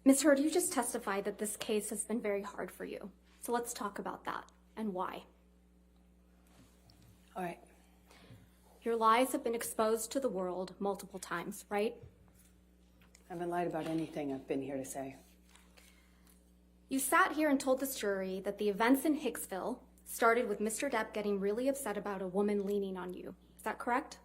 Ms. Heard, you just testified that this case has been very hard for you. So let's talk about that and why. All right. Your lies have been exposed to the world multiple times, right? I haven't lied about anything I've been here to say. You sat here and told this jury that the events in Hicksville started with Mr. Depp getting really upset about a woman leaning on you. Is that correct?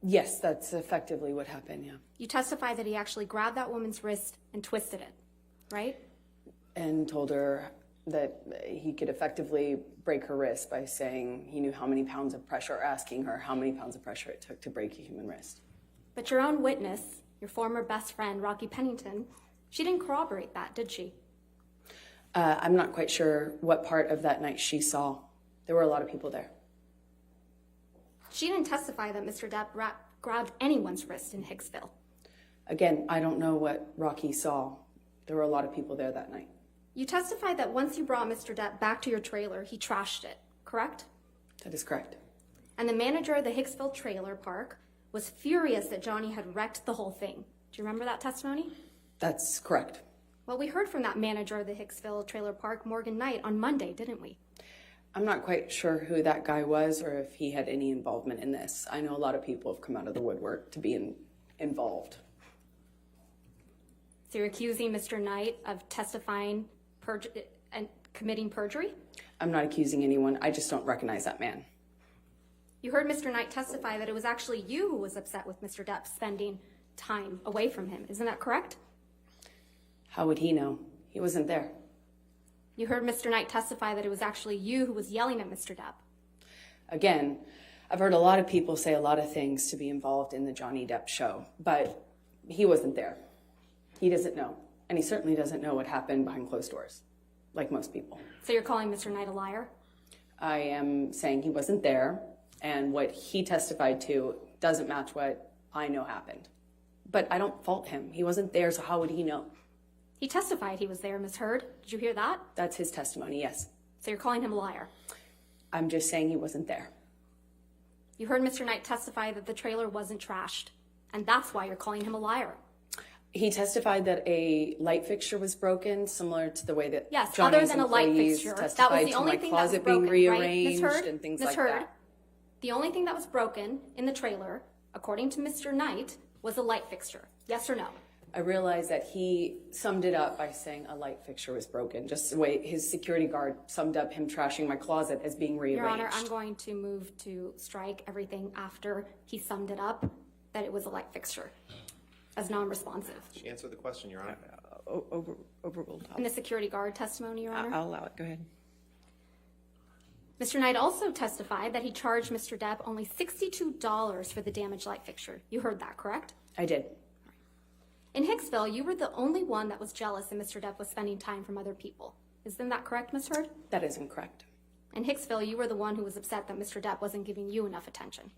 Yes, that's effectively what happened, yeah. You testified that he actually grabbed that woman's wrist and twisted it, right? And told her that he could effectively break her wrist by saying he knew how many pounds of pressure, or asking her how many pounds of pressure it took to break a human wrist. But your own witness, your former best friend, Rocky Pennington, she didn't corroborate that, did she? I'm not quite sure what part of that night she saw. There were a lot of people there. She didn't testify that Mr. Depp grabbed anyone's wrist in Hicksville. Again, I don't know what Rocky saw. There were a lot of people there that night. You testified that once you brought Mr. Depp back to your trailer, he trashed it, correct? That is correct. And the manager of the Hicksville trailer park was furious that Johnny had wrecked the whole thing. Do you remember that testimony? That's correct. Well, we heard from that manager of the Hicksville trailer park, Morgan Knight, on Monday, didn't we? I'm not quite sure who that guy was or if he had any involvement in this. I know a lot of people have come out of the woodwork to be involved. So you're accusing Mr. Knight of testifying and committing perjury? I'm not accusing anyone. I just don't recognize that man. You heard Mr. Knight testify that it was actually you who was upset with Mr. Depp spending time away from him. Isn't that correct? How would he know? He wasn't there. You heard Mr. Knight testify that it was actually you who was yelling at Mr. Depp. Again, I've heard a lot of people say a lot of things to be involved in the Johnny Depp show, but he wasn't there. He doesn't know, and he certainly doesn't know what happened behind closed doors, like most people. So you're calling Mr. Knight a liar? I am saying he wasn't there, and what he testified to doesn't match what I know happened. But I don't fault him. He wasn't there, so how would he know? He testified he was there, Ms. Heard. Did you hear that? That's his testimony, yes. So you're calling him a liar? I'm just saying he wasn't there. You heard Mr. Knight testify that the trailer wasn't trashed, and that's why you're calling him a liar. He testified that a light fixture was broken, similar to the way that yes, Johnny's other than a light employees fixture. testified That was the to only my thing that was closet broken, being rearranged, right? Ms. Heard? and things Ms. like Heard, that. The only thing that was broken in the trailer, according to Mr. Knight, was a light fixture. Yes or no? I realized that he summed it up by saying a light fixture was broken, just the way his security guard summed up him trashing my closet as being rearranged. Your Honor, I'm going to move to strike everything after he summed it up, that it was a light fixture, as non-responsive. She answered the question, Your Honor. Overruled. In the security guard testimony, Your Honor? I'll allow it. Go ahead. Mr. Knight also testified that he charged Mr. Depp only $62 for the damaged light fixture. You heard that, correct? I did. In Hicksville, you were the only one that was jealous that Mr. Depp was spending time from other people. Isn't that correct, Ms. Heard? That is incorrect. In Hicksville, you were the one who was upset that Mr. Depp wasn't giving you enough attention.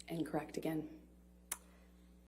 Incorrect again.